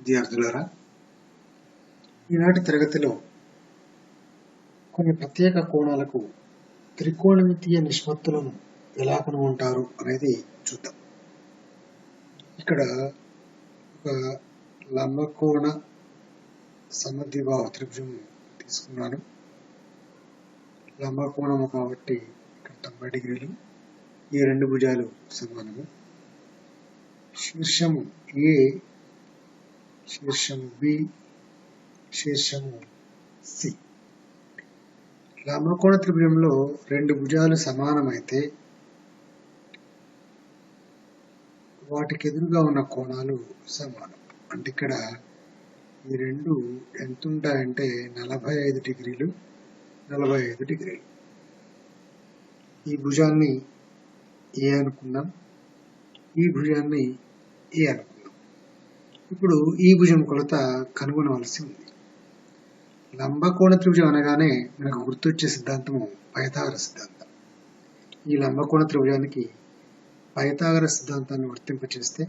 విద్యార్థులారా, ఈనాటి తరగతిలో కొన్ని ప్రత్యేక కోణాలకు త్రికోణమితీయ నిష్పత్తులను ఎలా కనుగొంటారు అనేది చూద్దాం. ఇక్కడ ఒక లంబకోణ సమద్విబాహు త్రిభుజం తీసుకున్నాను. లంబకోణము కాబట్టి ఇక్కడ 90 డిగ్రీలు. ఈ రెండు భుజాలు సమానము. శీర్షము ఏ, శీర్షము బి, శీర్షము సి. లంబకోణ త్రిభుజంలో రెండు భుజాలు సమానమైతే వాటికి ఎదురుగా ఉన్న కోణాలు సమానం. అంటే ఇక్కడ ఈ రెండు ఎంత ఉంటాయంటే 45 డిగ్రీలు, 45 డిగ్రీలు. ఈ భుజాన్ని ఏ అనుకుందాం, ఈ భుజాన్ని ఏ అనుకుందాం. ఇప్పుడు ఈ భుజం కొలత కనుగొనవలసి ఉంది. లంబకోణ త్రిభుజం అనగానే మనకు గుర్తొచ్చే సిద్ధాంతము పైథాగరస్ సిద్ధాంతం. ఈ లంబకోణ త్రిభుజానికి పైథాగరస్ సిద్ధాంతాన్ని వర్తింపచేస్తే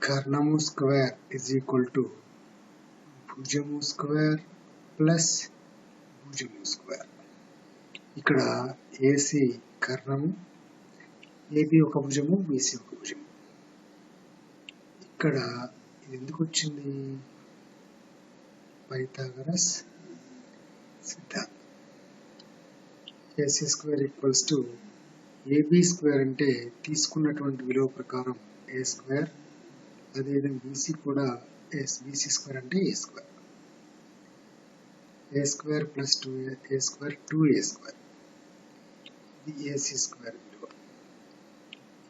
కర్ణము స్క్వేర్ ఇజ్ ఈక్వల్ టు భుజము స్క్వేర్ ప్లస్ భుజము స్క్వేర్. ఇక్కడ ఏసీ కర్ణము, ఏబి ఒక భుజము, బీసీ ఒక భుజము. ఇక్కడ ఇది ఎందుకు వచ్చింది? పైథాగరస్ సిద్ధాంతం. AC square equals to AB square అంటే తీసుకున్నటువంటి విలువ ప్రకారం ఏ స్క్వేర్, అదేవిధంగా బీసీ కూడా బీసీ స్క్వేర్ అంటే a square. A square plus 2ఏ స్క్వేర్ 2ఏ స్క్వేర్. ఇది ఏసీ స్క్వేర్ విలువ.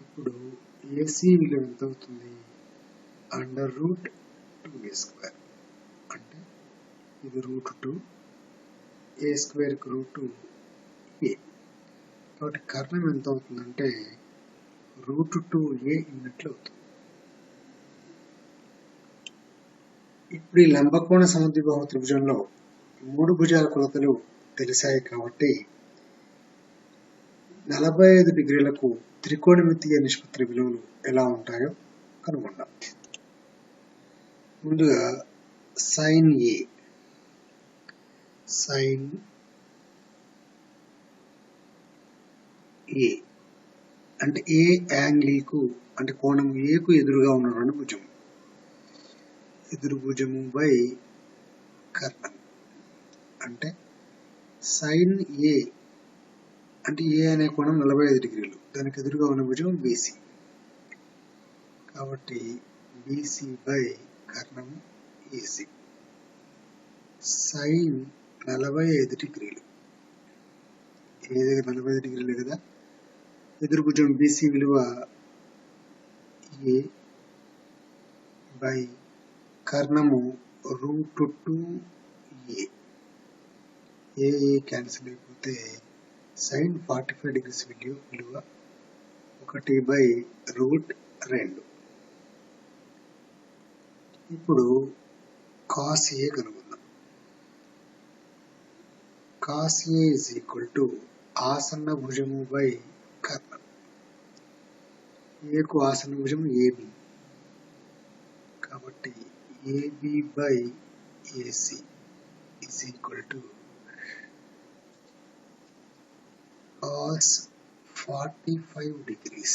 ఇప్పుడు ఏసీ విలువ ఎంత అవుతుంది? √2ఏ స్క్వేర్. అంటే ఇది √2, ఏ స్క్వేర్కి √2ఏ. కాబట్టి కర్ణం ఎంత అవుతుందంటే √2ఏ యూనిట్లు అవుతుంది. ఇప్పుడు ఈ లంబకోణ సమద్విబాహు త్రిభుజంలో మూడు భుజాల కొలతలు తెలిసాయి కాబట్టి 45 డిగ్రీలకు త్రికోణమితీయ నిష్పత్తుల విలువలు ఎలా ఉంటాయో కనుగొందాం. ముందుగా సైన్ ఏ. సైన్ ఏ అంటే ఏ యాంగిల్ కు, అంటే కోణం ఏకు ఎదురుగా ఉన్నటువంటి భుజం. ఎదురు భుజము బై కర్ణం. అంటే సైన్ ఏ అంటే ఏ అనే కోణం 45 డిగ్రీలు, దానికి ఎదురుగా ఉన్న భుజం బీసీ. కాబట్టి బీసీ బై కర్ణం ఏసీ. సైన్ 45 డిగ్రీలు, ఏ దగ్గర 45 డిగ్రీలు కదా. ఎదురు భుజం బీసీ విలువ ఏ బై కర్ణము √2ఏ. ఏ క్యాన్సిల్ అయిపోతే సైన్ 45 డిగ్రీస్ విలువ 1/√2. ఇప్పుడు కాస్ ఏ కనుగొందాం. Cos A is equal to ఆసన్న భుజము బై కర్ణం. ఏకు ఆసన్న భుజం ఏబి, కాబట్టి AB by AC is equal to cos 45 degrees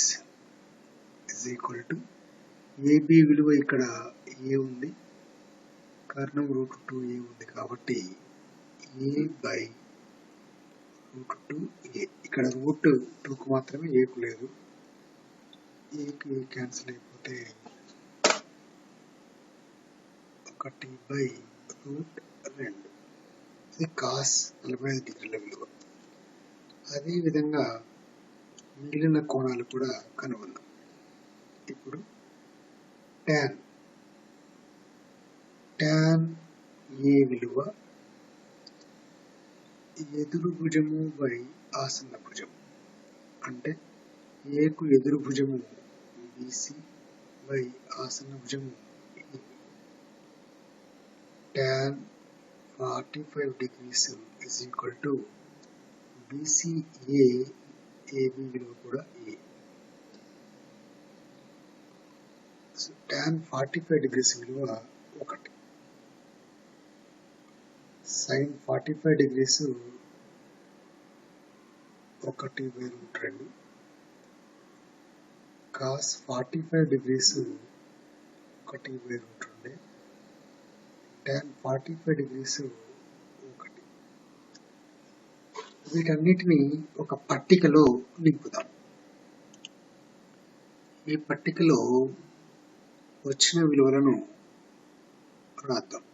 is equal to AB విలువ ఇక్కడ ఏ ఉంది, కర్ణం √2ఏ ఉంది కాబట్టి ఏ బై √2ఏ. ఇక్కడ √2కు మాత్రమే ఏకు లేదు, ఏకు ఏ క్యాన్సిల్ అయిపోతే 1/√2. ఇది కాస్ 45 డిగ్రీల విలువ. అదేవిధంగా మిగిలిన కోణాలు కూడా కనుగొన్నాం. ఇప్పుడు ట్యాన్ ఏ విలువ ఎదురు భుజము బై ఆసన్న భుజం. అంటే ఏకు ఎదురు భుజము బీసీ బై ఆసన్న భుజము AB. Tan 45 degrees is equal to BCA, AB విలువ కూడా ఏ. tan 45 degrees విలువ 1, sin 45 degrees 1/√2, cos 45 degrees 1/√2, tan 45 degrees 1. వీటన్నిటిని ఒక పట్టికలో నింపుదాం. ఈ పట్టికలో వచ్చిన విలువలను రాద్దాం.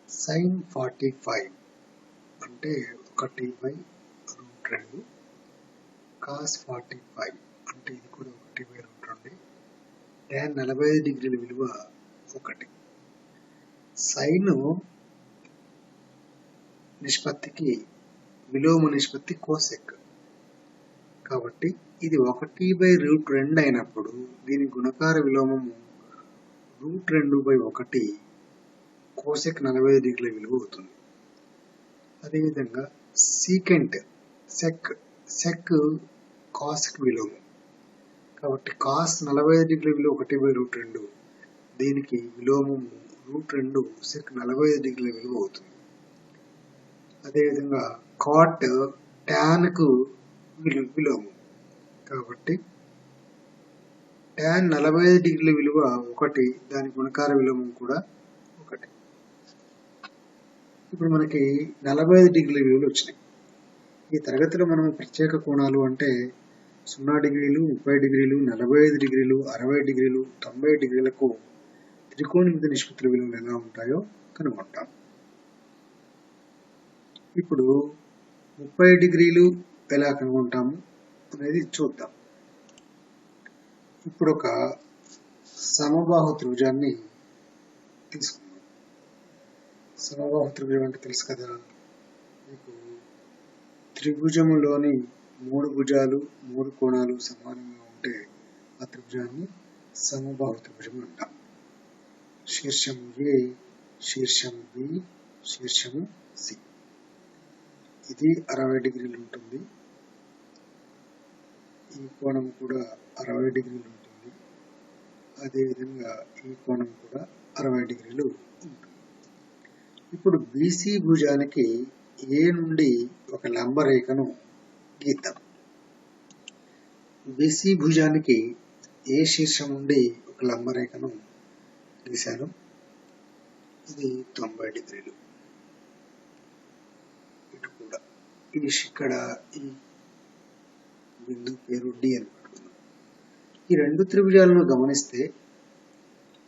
sin 45 అంటే 1/√2, cos 45 అంటే ఇది కూడా 1/√2, tan 45 డిగ్రీల విలువ 1. sin నిష్పత్తికి విలోమ నిష్పత్తి కోసెక్ కాబట్టి ఇది 1/√2 అయినప్పుడు దీని గుణకార విలోమము √2/1 కోసెక్ 45 డిగ్రీల విలువ అవుతుంది. అదేవిధంగా సీకెంట్ సెక్ కాస్కి విలోమం కాబట్టి కాస్ 45 డిగ్రీల విలువ 1/√2 దీనికి విలోమము √2 సెక్ 45 డిగ్రీల విలువ అవుతుంది. అదేవిధంగా కాట్ టాన్కు విలోమం కాబట్టి tan 45 డిగ్రీల విలువ 1 దాని గుణకార విలోమం కూడా 1. ఇప్పుడు మనకి 45 డిగ్రీల విలువలు వచ్చినాయి. ఈ తరగతిలో మనం ప్రత్యేక కోణాలు అంటే 0 డిగ్రీలు, 30 డిగ్రీలు, 45 డిగ్రీలు, 60 డిగ్రీలు, 90 డిగ్రీలకు త్రికోణమితి నిష్పత్తుల విలువలు ఎలా ఉంటాయో కనుగొంటాం. ఇప్పుడు 30 డిగ్రీలు ఎలా కనుగొంటాము అనేది చూద్దాం. ఇప్పుడు ఒక సమబాహు త్రిభుజాన్ని తీసుకుందాం. సమబాహు త్రిభుజం అంటే తెలుసు కదా మీకు, త్రిభుజములోని 3 భుజాలు 3 కోణాలు సమానంగా ఉంటే ఆ త్రిభుజాన్ని సమబాహు త్రిభుజం అంటాం. శీర్షము A, శీర్షము B, శీర్షము C. ఇది 60 డిగ్రీలు ఉంటుంది. ఈ కోణం కూడా 60 డిగ్రీలు ఉంటుంది. అదేవిధంగా ఈ కోణం కూడా 60 డిగ్రీలు ఉంటుంది. ఇప్పుడు BC భుజానికి A నుండి ఒక లంబ రేఖను గీద్దాం. BC భుజానికి A శీర్షం నుండి ఒక లంబ రేఖను గీశాను. ఇది 90 డిగ్రీలు. ఇటు కూడా ఇక్కడ ఈ బిందువు పేరు D అని పెట్టుకుందాం. ఈ రెండు త్రిభుజాలను గమనిస్తే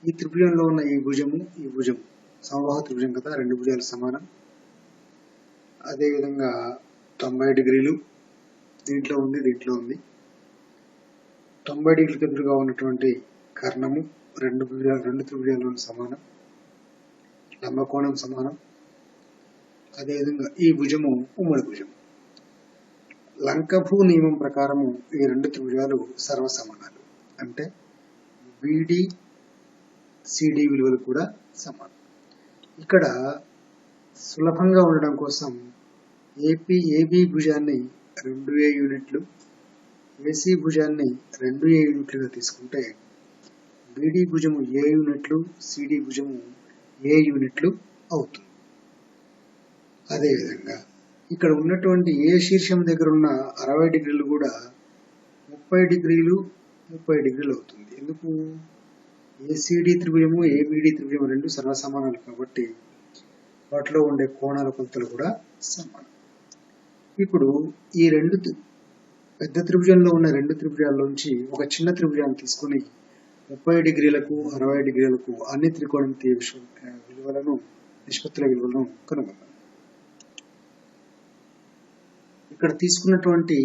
ఈ త్రిభుజంలో ఉన్న ఈ భుజము ఈ భుజము సమబాహు త్రిభుజం కదా, రెండు భుజాలు సమానం. అదేవిధంగా 90 డిగ్రీలు దీంట్లో ఉంది, దీంట్లో ఉంది. 90 డిగ్రీలకు ఎదురుగా ఉన్నటువంటి కర్ణము రెండు త్రిభుజాలను సమానం, లంబకోణం సమానం. అదేవిధంగా ఈ భుజము ఉమ్మడి భుజం. లంకభూ నియమం ప్రకారము ఈ రెండు త్రిభుజాలు సర్వసమానాలు, అంటే BD CD విలువలు కూడా సమానం. ఇక్కడ సులభంగా ఉండడం కోసం AB భుజాన్ని 2A యూనిట్లు, AC భుజాన్ని 2A యూనిట్లుగా తీసుకుంటే BD భుజము A యూనిట్లు, CD భుజము A యూనిట్లు అవుతుంది. అదేవిధంగా ఇక్కడ ఉన్నటువంటి ఏ శీర్షం దగ్గర ఉన్న 60 డిగ్రీలు కూడా 30 డిగ్రీలు 30 డిగ్రీలు అవుతుంది. ఎందుకు? ACD త్రిభుజము ABD త్రిభుజము రెండు సర్వసమానాలు కాబట్టి వాటిలో ఉండే కోణాల కొలతలు కూడా సమానం. ఇప్పుడు ఈ రెండు పెద్ద త్రిభుజంలో ఉన్న రెండు త్రిభుజాల్లోంచి ఒక చిన్న త్రిభుజాన్ని తీసుకుని 30 డిగ్రీలకు 60 డిగ్రీలకు అన్ని త్రికోణమితి విలువలను నిష్పత్తుల విలువలను కనుగొన్నాం. ఇక్కడ తీసుకున్నటువంటి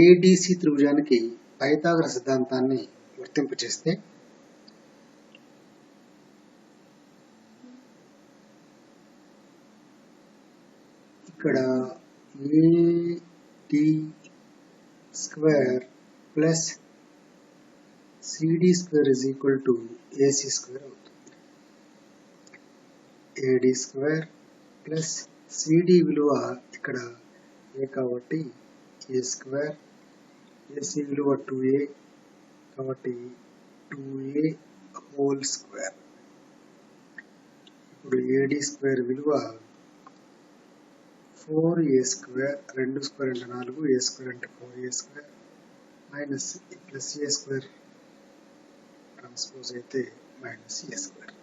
ADC త్రిభుజానికి పైథాగరస్ సిద్ధాంతాన్ని వర్తింపచేస్తే ఇక్కడ AD square plus CD square is equal to AC square అవుతుంది. AD స్క్వేర్ ప్లస్ CD విలువ ఇక్కడ A కాబట్టి A స్క్వేర్, AC విలువ 2A కాబట్టి 2a హోల్ స్క్వేర్. ఇప్పుడు AD స్క్వేర్ విలువ 4a స్క్వేర్, 2 స్క్వేర్ అంటే 4, a స్క్వేర్ అంటే 4a square minus plus a square transpose అయితే minus a square.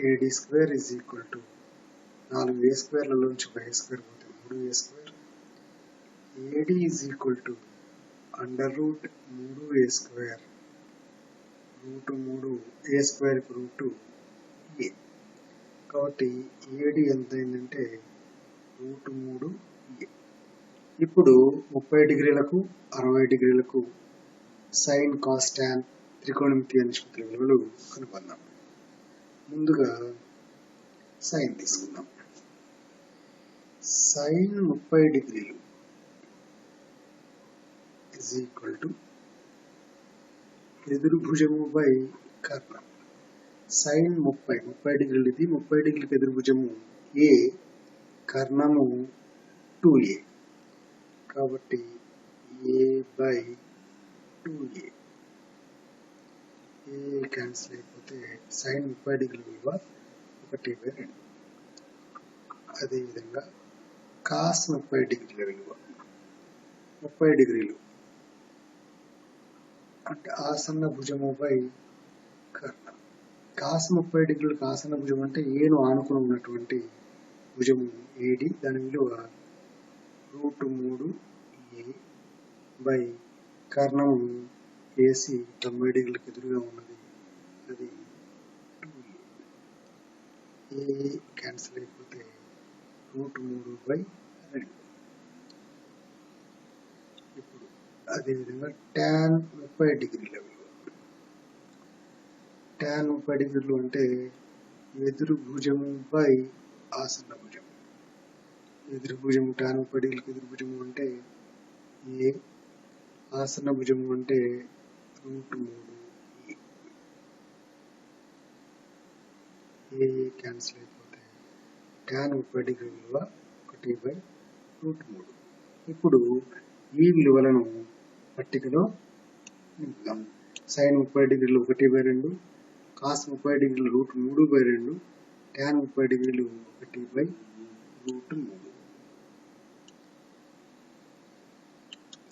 AD square is equal to 4a స్క్వేర్లలోంచి ఒక a స్క్వేర్ పోతే 3a square. AD is equal to under root 3a square root 3 a స్క్వేర్కి root a. కాబట్టి AD ఎంత అయిందంటే root 3a. ఇప్పుడు 30 డిగ్రీలకు 60 డిగ్రీలకు సైన్ కాస్ టాన్ త్రికోణమితీయ నిష్పత్తుల విలువలు కనుగొందాం. ముందుగా సైన్ తీసుకుందాం. సైన్ 30 డిగ్రీలు ఈజ్ ఈక్వల్ టు ఎదురు భుజము బై కర్ణం. సైన్ 30 డిగ్రీలు ఇది, 30 డిగ్రీలకు ఎదురు భుజము a, కర్ణము 2a. కాబట్టి a by 2a. a cancel అయిపోతే సైన్ 30 డిగ్రీల విలువ 1/2. అదేవిధంగా కాస్ 30 డిగ్రీల విలువ 30 డిగ్రీలు అంటే ఆసన్న భుజము బై కర్ణం. కాస్ 30 డిగ్రీలకు ఆసన్న భుజం అంటే ఏను ఆనుకుని ఉన్నటువంటి భుజము AD, దాని విలువ రూట్ 3a బై కర్ణము AC 90 డిగ్రీలకు ఎదురుగా ఉన్నది, అది 2a. a క్యాన్సిల్ అయిపోతే రూట్ 3/2. ఇప్పుడు అదేవిధంగా tan 30 డిగ్రీల విలువ, tan 30 డిగ్రీలు అంటే ఎదురు భుజము బై ఆసన్న భుజం. ఎదురు భుజము tan 30 డిగ్రీలకు ఎదురు భుజము అంటే a, ఆసన్న భుజము అంటే రూట్ 3a. a క్యాన్సిల్ అయిపోతే tan 30 డిగ్రీ విలువ 1/3. ఇప్పుడు ఈ విలువలను పట్టికలో నింపుదాం. సైన్ 30 డిగ్రీలు 1/2, కాస్ 30 డిగ్రీలు రూట్ 3/2, tan 30 డిగ్రీలు 1/3.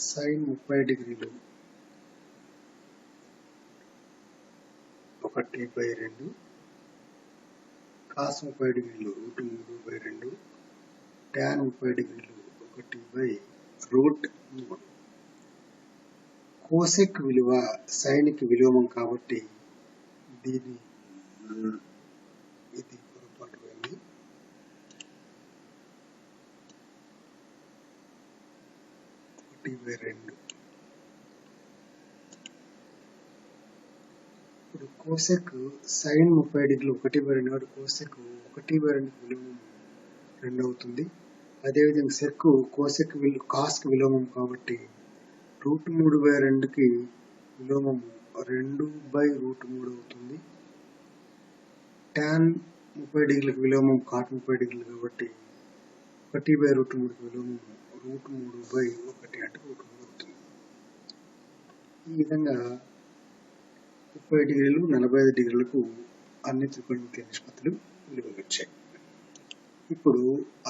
సైన్ 30 డిగ్రీలు 1/2, కాస్ 30 డిగ్రీలు రూట్ 3/2, tan 30 డిగ్రీలు 1/3. కోసెక్ విలువ సైన్కి విలోమం కాబట్టి ఇది పొరపాటు అయింది. 1/2. ఇప్పుడు కోసెక్ సైన్ 30 డిగ్రీలు 1/2 కాబట్టి కోసెక్ 1/2 విలోమం 2 అవుతుంది. అదేవిధంగా సెక్ కోసెక్ కాస్కి విలోమం కాబట్టి రూట్ 3/2కి విలోమం 2/√3 అవుతుంది. tan 30 డిగ్రీలకు విలోమం కాట్ 30 డిగ్రీలు కాబట్టి 1/√3కి విలోమం రూట్ 3/1 అంటే రూట్ 3 అవుతుంది. ఈ విధంగా 30 డిగ్రీలు 45 డిగ్రీలకు అన్ని త్రికోణమితీయ నిష్పత్తులు విలువలు వచ్చాయి. ఇప్పుడు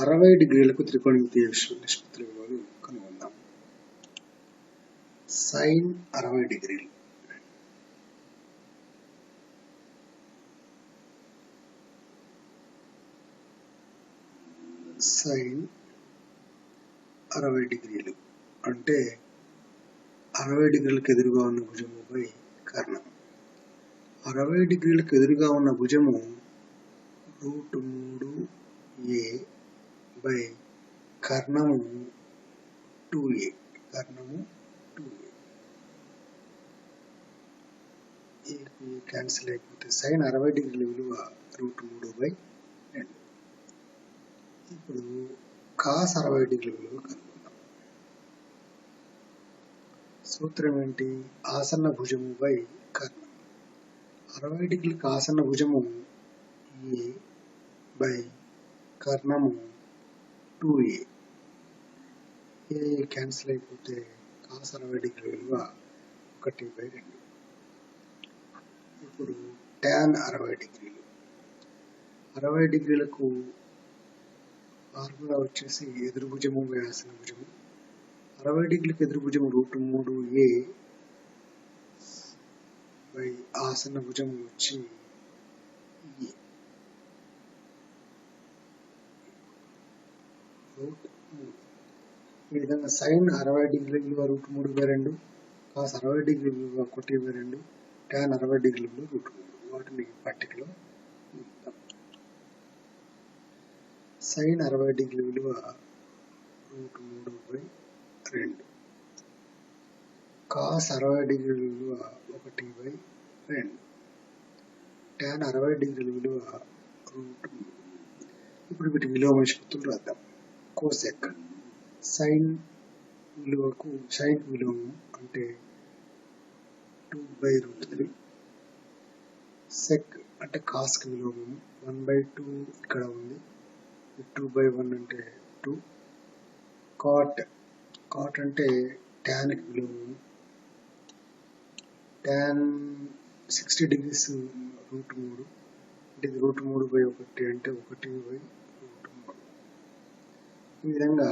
60 డిగ్రీలకు త్రికోణమితీయ నిష్పత్తుల విలువలు కనుగొందాం. సైన్ 60 డిగ్రీలు సైన్ 60 డిగ్రీలు అంటే 60 డిగ్రీలకు ఎదురుగా ఉన్న భుజము బై కర్ణం. 60 డిగ్రీలకు ఎదురుగా ఉన్న భుజము రూట్ 3a బై కర్ణము 2a. క్యాన్సిల్ అయిపోతే సైన్ 60 డిగ్రీల విలువ రూట్ 3/2. ఇప్పుడు కాస్ 60 డిగ్రీల విలువ కనుగొందాం. సూత్రం ఏంటి? ఆసన్న భుజము బై కర్ణం. 60 డిగ్రీలకు ఆసన్న భుజము a బై కర్ణము 2a. a క్యాన్సిల్ అయిపోతే కాస్ 60 డిగ్రీల విలువ 1/2. ఇప్పుడు tan 60 డిగ్రీలు 60 డిగ్రీలకు ఫార్ములా వచ్చేసి ఎదురు భుజము బై ఆసన భుజము 60 డిగ్రీలకు ఎదురు భుజము √3a బై ఆసన భుజము వచ్చి ఈ విధంగా sin 60 డిగ్రీల విలువ √3/2 cos 60 డిగ్రీల విలువ 1/2 tan 60 డిగ్రీల విలువ √3 వాటిని పట్టికలో sin 60 డిగ్రీల విలువ √3/2 cos 60 డిగ్రీల విలువ 1/2 tan 60 డిగ్రీల విలువ √3. ఇప్పుడు వీటి విలోమ నిష్పత్తులు రాద్దాం. కోసెక్ sin విలువకు sin విలోమం అంటే 2/√3 sec అంటే cos కి విలోమం 1/2 ఇక్కడ ఉంది 2/1 అంటే 2 cot అంటే tan కి విలోమం tan 60 degrees √3 అంటే ఇది √3/1 అంటే 1/√3 ఈ విధంగా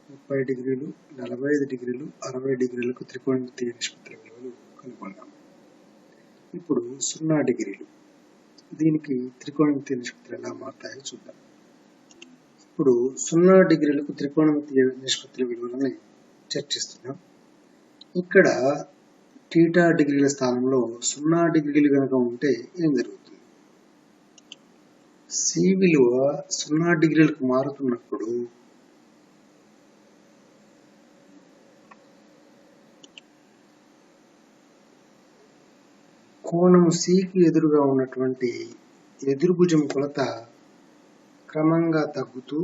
30 డిగ్రీలు 45 డిగ్రీలు 60 డిగ్రీలకు త్రికోణమితీయ నిష్పత్తుల విలువలు కనుగొన్నాం. ఇప్పుడు 0 డిగ్రీలు దీనికి త్రికోణమితీయ నిష్పత్తులు ఎలా మారుతాయో చూద్దాం. ఇప్పుడు 0 డిగ్రీలకు త్రికోణమితీయ నిష్పత్తుల విలువలని చర్చిస్తున్నాం. ఇక్కడ θ డిగ్రీల స్థానంలో 0 డిగ్రీలు కనుక ఉంటే ఏం జరుగుతుంది? C విలువ 0 డిగ్రీలకు మారుతున్నప్పుడు కోణము C కి ఎదురుగా ఉన్నటువంటి ఎదురు భుజం కొలత క్రమంగా తగ్గుతూ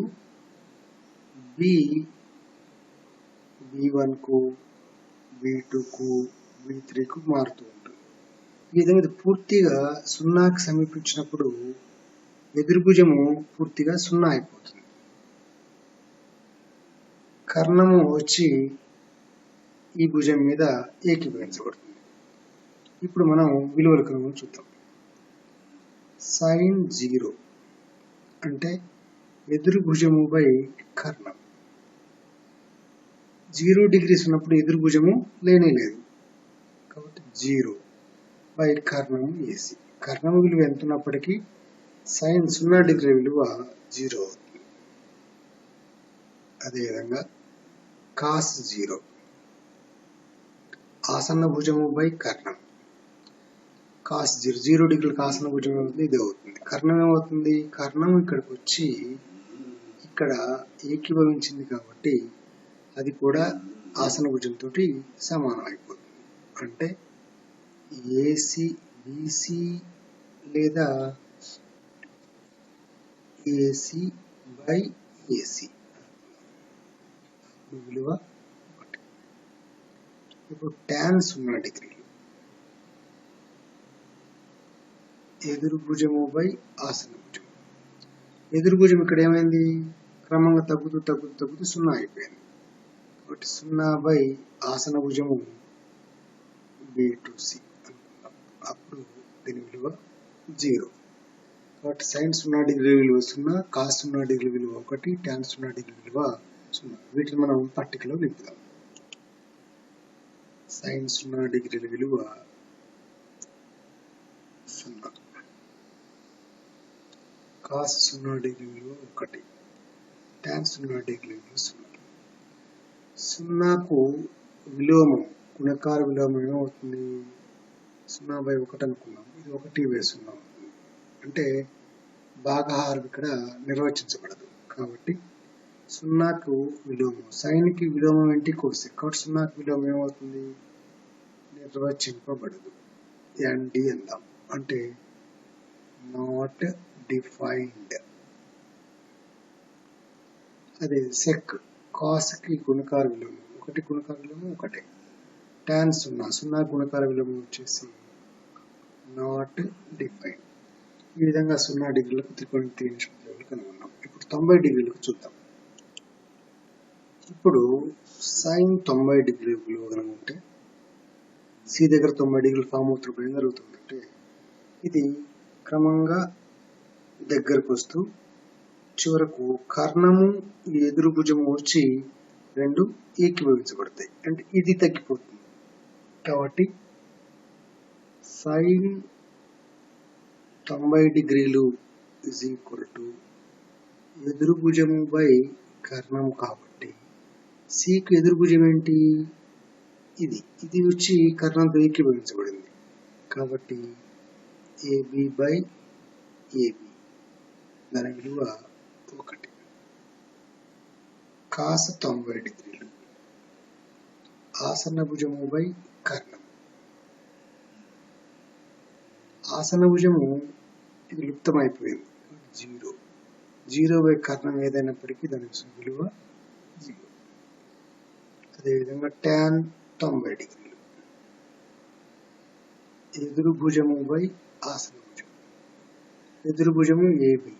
B1 కు B2 కు B3 కు మారుతూ ఉంటుంది. ఈ విధంగా పూర్తిగా 0కి సమీపించినప్పుడు ఎదురు భుజము పూర్తిగా 0 అయిపోతుంది. కర్ణము వచ్చి ఈ భుజం మీద ఏకీభవించబడుతుంది. ఇప్పుడు మనం విలువలు కనుగొని చూద్దాం. sin 0 అంటే ఎదురు భుజము బై కర్ణం 0 డిగ్రీస్ ఉన్నప్పుడు ఎదురు భుజము లేనే లేదు కాబట్టి 0 బై కర్ణము AC. కర్ణము విలువ ఎంత ఉన్నప్పటికీ sin 0 డిగ్రీ విలువ 0 అవుతుంది. అదేవిధంగా cos 0 ఆసన్న భుజము బై కర్ణం cos 0 డిగ్రీలకు ఆసన్న భుజం అవుతుంది, ఇది అవుతుంది. కర్ణం ఏమవుతుంది? కర్ణం ఇక్కడికి వచ్చి ఇక్కడ ఏకీభవించింది కాబట్టి అది కూడా ఆసన భుజంతో సమానం అయిపోతుంది. అంటే AC BC లేదా AC బై AC విలువ 1. ఇప్పుడు tan 0 డిగ్రీలు ఎదురు భుజము బై ఆసన భుజం. ఎదురు భుజం ఇక్కడ ఏమైంది? క్రమంగా తగ్గుతూ 0 అయిపోయింది కాబట్టి 0 బై ఆసన భుజము B2C అనుకుందాం. అప్పుడు దీని విలువ 0 కాబట్టి sin 0 డిగ్రీ విలువ 0, cos 0 డిగ్రీ విలువ 1, tan 0 డిగ్రీ విలువ 0. వీటిని మనం పట్టికలో నింపుదాం. sin 0 డిగ్రీల విలువ 0, cos 0 డిగ్రీ విలువ 1, tan 0 డిగ్రీ విలువ 0. 0కు విలోమం గుణకార విలోమం ఏమవుతుంది? 0/1 అనుకున్నాం, ఇది 1/0 అవుతుంది. అంటే భాగహారం ఇక్కడ నిర్వచించబడదు కాబట్టి 0కు విలోమం. sin కి విలోమం ఏంటి? కోసెక్. కాబట్టి 0కు విలోమం ఏమవుతుంది? నిర్వచింపబడదు. ND అందాం అంటే నాట్ డిఫైన్డ్. అదే sec cos కి గుణకార విలోమం 1, గుణకార విలోమం 1. tan 0 గుణకార విలోమం వచ్చేసి నాట్ డిఫైన్డ్. ఈ విధంగా 0 డిగ్రీలకు త్రికోణమితీయ నిష్పత్తులు కనుగొన్నాం. ఇప్పుడు 90 డిగ్రీలకు చూద్దాం. ఇప్పుడు sin 90 డిగ్రీ విలువ కనుగొంటే సి దగ్గర 90 డిగ్రీలు ఫామ్ అవుతున్నప్పుడు ఏం జరుగుతుందంటే ఇది క్రమంగా దగ్గరకు వస్తూ చివరకు కర్ణము ఎదురు భుజము వచ్చి రెండు ఏకీభవించబడతాయి. అంటే ఇది తగ్గిపోతుంది. కాబట్టి సైన్ 90 డిగ్రీలు ఇజ్ ఈక్వల్ టు ఎదురు భుజము బై కర్ణము. కాబట్టి సికు ఎదురు భుజం ఏంటి? ఇది వచ్చి కర్ణంతో ఏకీభవించబడింది. కాబట్టి ఏబి బై ఏబి దాని విలువ 1. కాస 90 డిగ్రీలు ఆసన్న భుజము బై కర్ణం. ఆసన్న భుజము ఇది లుప్తమైపోయింది. 0 బై కర్ణం ఏదైనప్పటికీ దాని విలువ 0. అదేవిధంగా tan 90 డిగ్రీలు ఎదురు భుజము బై ఆసన భుజం. ఎదురు భుజము ఏబి,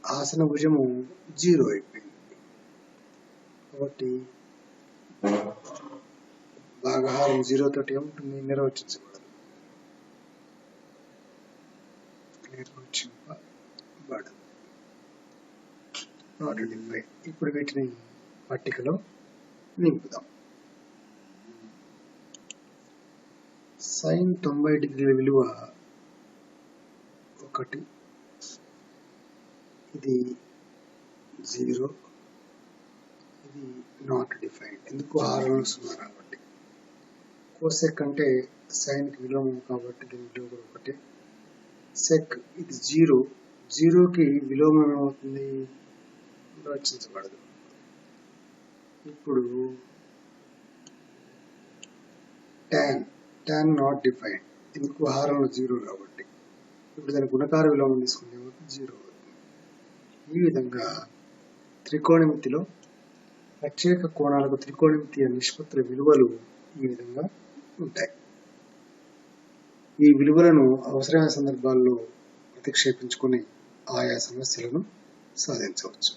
ఆసన భుజము 0 అయిపోయింది. కాబట్టి భాగహారం 0 తోటి ఏముంటుంది? నిర్వచించబడదు. ఇప్పుడు వీటిని పట్టికలో నింపుదాం. సైన్ 90 డిగ్రీల విలువ 1, ఇది 0, ఇది నాట్ డిఫైన్డ్. ఎందుకు? హారాలు 0 కాబట్టి. కోసెక్ అంటే సైన్కి విలోమం కాబట్టి దీని విలువ కూడా 1. సెక్ ఇది 0కి విలోమం ఏమవుతుంది? నిర్వచించబడదు. ఇప్పుడు tan నాట్ డిఫైన్డ్. ఎందుకు? హారంలో 0 కాబట్టి. ఇప్పుడు దాని గుణకార విలోమం తీసుకుంటే 0 అవుతుంది. ఈ విధంగా త్రికోణమితిలో ప్రత్యేక కోణాలకు త్రికోణమితీయ నిష్పత్తుల విలువలు ఈ విధంగా ఉంటాయి. ఈ విలువలను అవసరమైన సందర్భాల్లో ప్రతిక్షేపించుకొని ఆయా సమస్యలను సాధించవచ్చు.